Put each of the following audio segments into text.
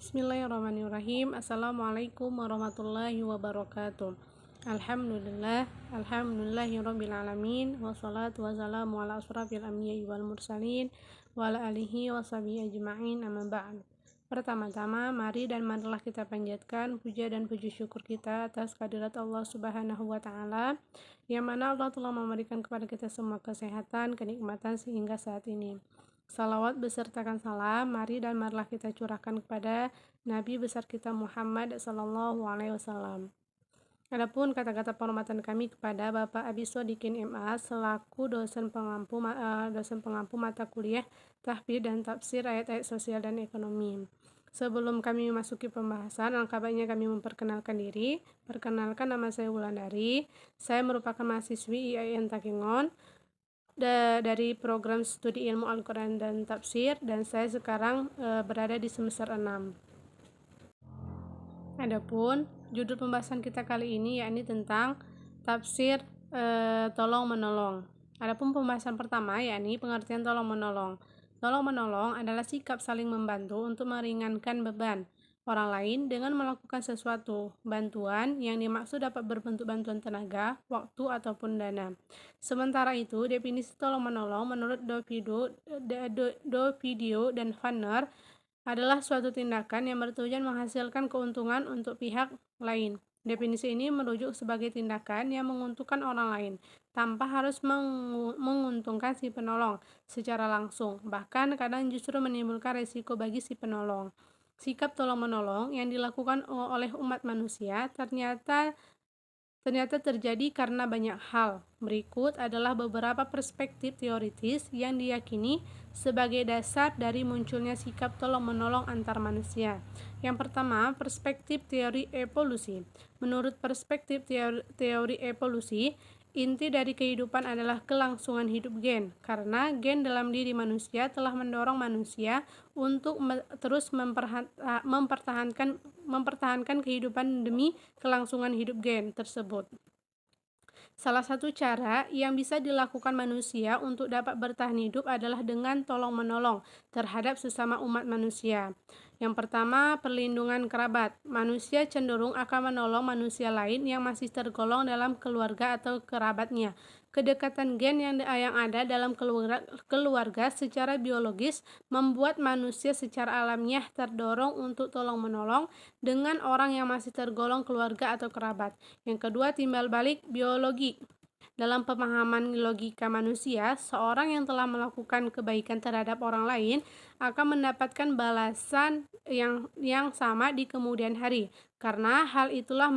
Bismillahirrahmanirrahim. Assalamualaikum warahmatullahi wabarakatuh. Alhamdulillahirabbil alamin, wassalatu wassalamu ala asrofil anbiya'i wal mursalin wa ala alihi washabihi ajma'in, amma ba'd. Pertama-tama, mari dan marilah kita panjatkan puja dan puji syukur kita atas kehadirat Allah Subhanahu wa taala, yang mana Allah telah memberikan kepada kita semua kesehatan, kenikmatan sehingga saat ini. Salawat besertakan salam, mari dan marilah kita curahkan kepada Nabi besar kita Muhammad sallallahu alaihi wasallam. Adapun kata-kata penghormatan kami kepada Bapak Abi Sodikin MA selaku dosen pengampu mata kuliah Tahfidz dan Tafsir ayat-ayat sosial dan ekonomi. Sebelum kami memasuki pembahasan, alangkah baiknya kami memperkenalkan diri. Perkenalkan, nama saya Wulandari. Saya merupakan mahasiswi IAIN Takengon dari program studi ilmu Al-Quran dan Tafsir, dan saya sekarang berada di semester 6. Adapun judul pembahasan kita kali ini yakni tentang tafsir tolong menolong. Adapun pembahasan pertama yakni pengertian tolong menolong. Tolong menolong adalah sikap saling membantu untuk meringankan beban orang lain dengan melakukan sesuatu. Bantuan yang dimaksud dapat berbentuk bantuan tenaga, waktu, ataupun dana. Sementara itu, definisi tolong menolong menurut Dovidio dan Vanner adalah suatu tindakan yang bertujuan menghasilkan keuntungan untuk pihak lain. Definisi ini merujuk sebagai tindakan yang menguntungkan orang lain tanpa harus menguntungkan si penolong secara langsung, bahkan kadang justru menimbulkan risiko bagi si penolong. Sikap tolong-menolong yang dilakukan oleh umat manusia ternyata terjadi karena banyak hal. Berikut adalah beberapa perspektif teoritis yang diyakini sebagai dasar dari munculnya sikap tolong-menolong antar manusia. Yang pertama, perspektif teori evolusi. Menurut perspektif teori evolusi, inti dari kehidupan adalah kelangsungan hidup gen, karena gen dalam diri manusia telah mendorong manusia untuk terus mempertahankan kehidupan demi kelangsungan hidup gen tersebut. Salah satu cara yang bisa dilakukan manusia untuk dapat bertahan hidup adalah dengan tolong-menolong terhadap sesama umat manusia. Yang pertama, perlindungan kerabat. Manusia cenderung akan menolong manusia lain yang masih tergolong dalam keluarga atau kerabatnya. Kedekatan gen yang ada dalam keluarga secara biologis membuat manusia secara alamiah terdorong untuk tolong-menolong dengan orang yang masih tergolong keluarga atau kerabat. Yang kedua, timbal balik biologi. Dalam pemahaman logika manusia, seorang yang telah melakukan kebaikan terhadap orang lain akan mendapatkan balasan yang sama di kemudian hari. Karena hal itulah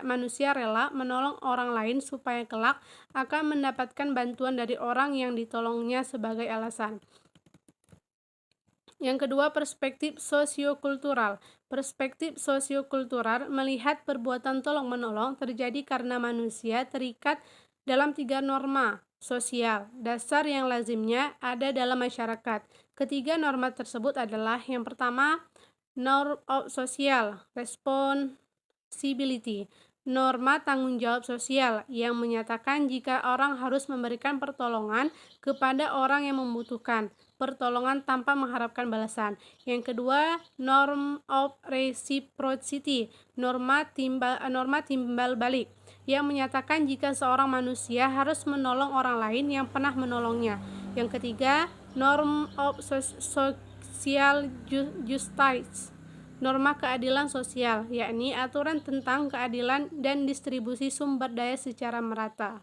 manusia rela menolong orang lain supaya kelak akan mendapatkan bantuan dari orang yang ditolongnya sebagai alasan. Yang kedua, perspektif sosiokultural. Perspektif sosiokultural melihat perbuatan tolong-menolong terjadi karena manusia terikat dalam 3 norma sosial dasar yang lazimnya ada dalam masyarakat. Ketiga norma tersebut adalah: yang pertama, norm of social responsibility, norma tanggung jawab sosial yang menyatakan jika orang harus memberikan pertolongan kepada orang yang membutuhkan pertolongan tanpa mengharapkan balasan. Yang kedua, norm of reciprocity, norma timbal balik yang menyatakan jika seorang manusia harus menolong orang lain yang pernah menolongnya. Yang ketiga, norm of social justice, norma keadilan sosial, yakni aturan tentang keadilan dan distribusi sumber daya secara merata.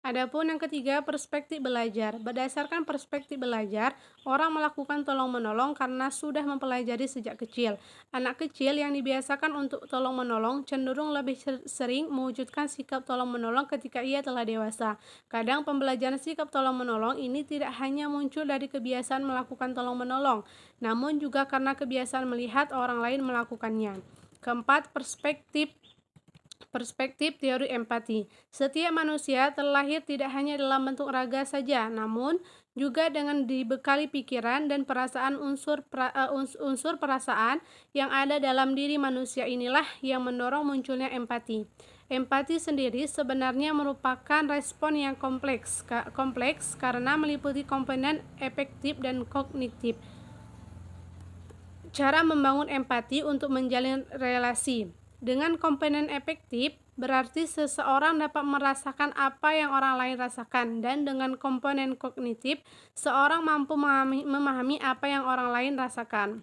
Adapun yang ketiga, perspektif belajar. Berdasarkan perspektif belajar, orang melakukan tolong-menolong karena sudah mempelajari sejak kecil. Anak kecil yang dibiasakan untuk tolong-menolong cenderung lebih sering mewujudkan sikap tolong-menolong ketika ia telah dewasa. Kadang pembelajaran sikap tolong-menolong ini tidak hanya muncul dari kebiasaan melakukan tolong-menolong, namun juga karena kebiasaan melihat orang lain melakukannya. Keempat, perspektif teori empati. Setiap manusia terlahir tidak hanya dalam bentuk raga saja, namun juga dengan dibekali pikiran dan perasaan. Unsur perasaan yang ada dalam diri manusia inilah yang mendorong munculnya empati. Empati sendiri sebenarnya merupakan respon yang kompleks karena meliputi komponen afektif dan kognitif. Cara membangun empati untuk menjalin relasi. Dengan komponen efektif, berarti seseorang dapat merasakan apa yang orang lain rasakan, dan dengan komponen kognitif, seorang mampu memahami apa yang orang lain rasakan.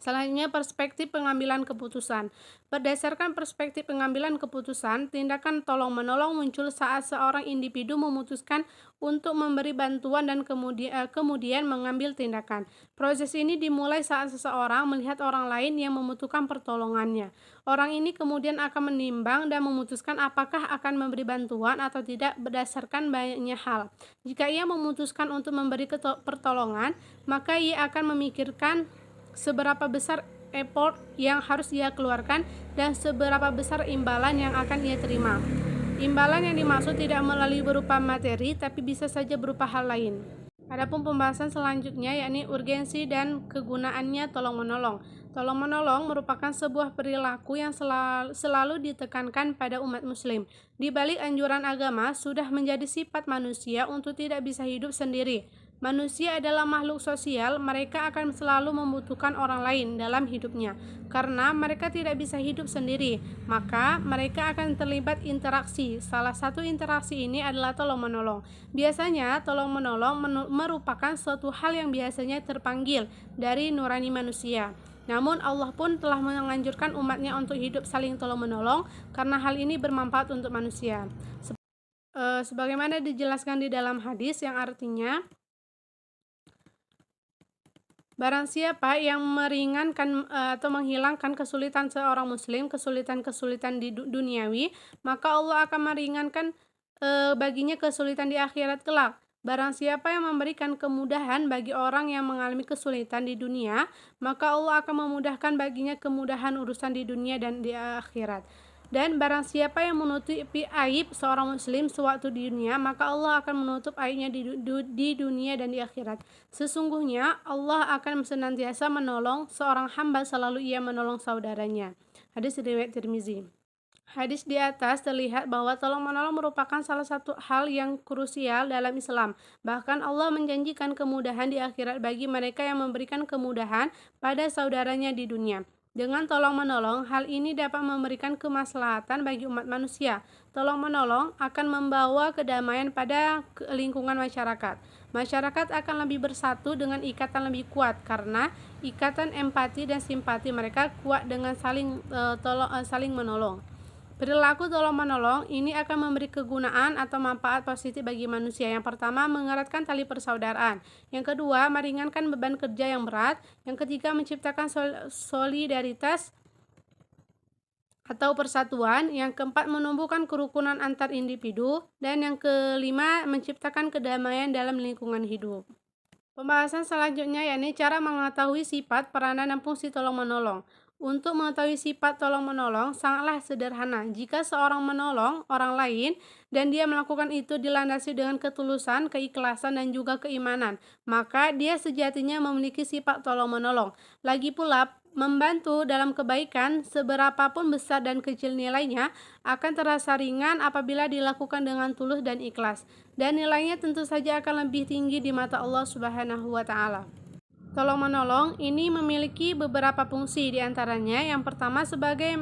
Selanjutnya, perspektif pengambilan keputusan. Berdasarkan perspektif pengambilan keputusan, tindakan tolong-menolong muncul saat seorang individu memutuskan untuk memberi bantuan dan kemudian mengambil tindakan. Proses ini dimulai saat seseorang melihat orang lain yang membutuhkan pertolongannya. Orang ini kemudian akan menimbang dan memutuskan apakah akan memberi bantuan atau tidak berdasarkan banyak hal. Jika ia memutuskan untuk memberi pertolongan, maka ia akan memikirkan seberapa besar effort yang harus ia keluarkan dan seberapa besar imbalan yang akan ia terima. Imbalan yang dimaksud tidak melalui berupa materi, tapi bisa saja berupa hal lain. Adapun pembahasan selanjutnya yakni urgensi dan kegunaannya tolong-menolong. Tolong-menolong merupakan sebuah perilaku yang selalu ditekankan pada umat muslim. Di balik anjuran agama, sudah menjadi sifat manusia untuk tidak bisa hidup sendiri. Manusia adalah makhluk sosial, mereka akan selalu membutuhkan orang lain dalam hidupnya. Karena mereka tidak bisa hidup sendiri, maka mereka akan terlibat interaksi. Salah satu interaksi ini adalah tolong-menolong. Biasanya, tolong-menolong merupakan suatu hal yang biasanya terpanggil dari nurani manusia. Namun Allah pun telah menganjurkan umatnya untuk hidup saling tolong-menolong karena hal ini bermanfaat untuk manusia. Sebagaimana dijelaskan di dalam hadis yang artinya, barang siapa yang meringankan atau menghilangkan kesulitan seorang muslim, kesulitan-kesulitan di duniawi, maka Allah akan meringankan baginya kesulitan di akhirat kelak. Barang siapa yang memberikan kemudahan bagi orang yang mengalami kesulitan di dunia, maka Allah akan memudahkan baginya kemudahan urusan di dunia dan di akhirat. Dan barang siapa yang menutupi aib seorang muslim sewaktu di dunia, maka Allah akan menutup aibnya di dunia dan di akhirat. Sesungguhnya Allah akan senantiasa menolong seorang hamba selalu ia menolong saudaranya. Hadis riwayat Tirmizi. Hadis di atas terlihat bahwa tolong-menolong merupakan salah satu hal yang krusial dalam Islam. Bahkan Allah menjanjikan kemudahan di akhirat bagi mereka yang memberikan kemudahan pada saudaranya di dunia. Dengan tolong-menolong, hal ini dapat memberikan kemaslahatan bagi umat manusia. Tolong-menolong akan membawa kedamaian pada lingkungan masyarakat. Masyarakat akan lebih bersatu dengan ikatan lebih kuat karena ikatan empati dan simpati mereka kuat dengan saling menolong. Perilaku tolong-menolong ini akan memberi kegunaan atau manfaat positif bagi manusia. Yang pertama, mengeratkan tali persaudaraan. Yang kedua, meringankan beban kerja yang berat. Yang ketiga, menciptakan solidaritas atau persatuan. Yang keempat, menumbuhkan kerukunan antar individu. Dan yang kelima, menciptakan kedamaian dalam lingkungan hidup. Pembahasan selanjutnya yakni cara mengetahui sifat, peranan, dan fungsi tolong-menolong. Untuk mengetahui sifat tolong-menolong sangatlah sederhana. Jika seorang menolong orang lain dan dia melakukan itu dilandasi dengan ketulusan, keikhlasan, dan juga keimanan, maka dia sejatinya memiliki sifat tolong-menolong. Lagi pula, membantu dalam kebaikan, seberapapun besar dan kecil nilainya, akan terasa ringan apabila dilakukan dengan tulus dan ikhlas. Dan nilainya tentu saja akan lebih tinggi di mata Allah Subhanahu wa Ta'ala. Tolong-menolong ini memiliki beberapa fungsi, diantaranya yang pertama sebagai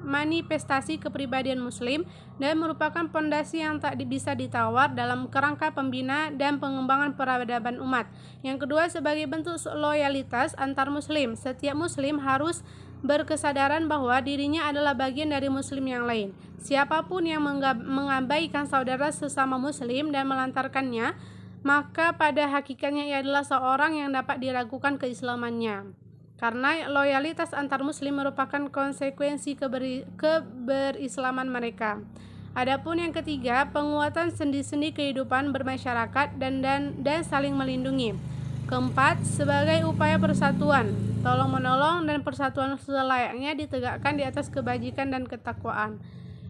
manifestasi kepribadian muslim dan merupakan fondasi yang tak bisa ditawar dalam kerangka pembina dan pengembangan peradaban umat. Yang kedua sebagai bentuk loyalitas antar muslim. Setiap muslim harus berkesadaran bahwa dirinya adalah bagian dari muslim yang lain. Siapapun yang mengabaikan saudara sesama muslim dan melantarkannya, maka pada hakikatnya ia adalah seorang yang dapat diragukan keislamannya. Karena loyalitas antar muslim merupakan konsekuensi keberislaman mereka. Adapun yang ketiga, penguatan sendi-sendi kehidupan bermasyarakat dan saling melindungi. Keempat, sebagai upaya persatuan, tolong-menolong dan persatuan selayaknya ditegakkan di atas kebajikan dan ketakwaan.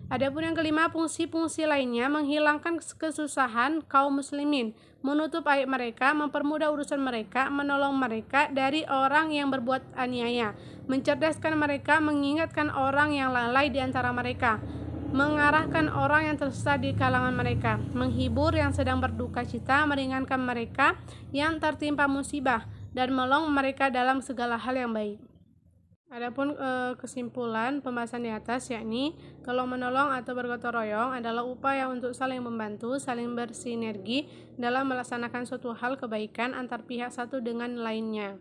Adapun yang kelima, fungsi-fungsi lainnya menghilangkan kesusahan kaum muslimin, menutup aib mereka, mempermudah urusan mereka, menolong mereka dari orang yang berbuat aniaya, mencerdaskan mereka, mengingatkan orang yang lalai di antara mereka, mengarahkan orang yang tersesat di kalangan mereka, menghibur yang sedang berduka cita, meringankan mereka yang tertimpa musibah, dan menolong mereka dalam segala hal yang baik. Adapun kesimpulan pembahasan di atas yakni tolong menolong atau bergotong royong adalah upaya untuk saling membantu, saling bersinergi dalam melaksanakan suatu hal kebaikan antar pihak satu dengan lainnya.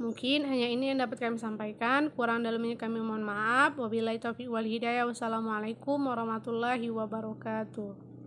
Mungkin hanya ini yang dapat kami sampaikan. Kurang dalamnya kami mohon maaf. Wabillahi taufiq wal hidayah. Wassalamualaikum warahmatullahi wabarakatuh.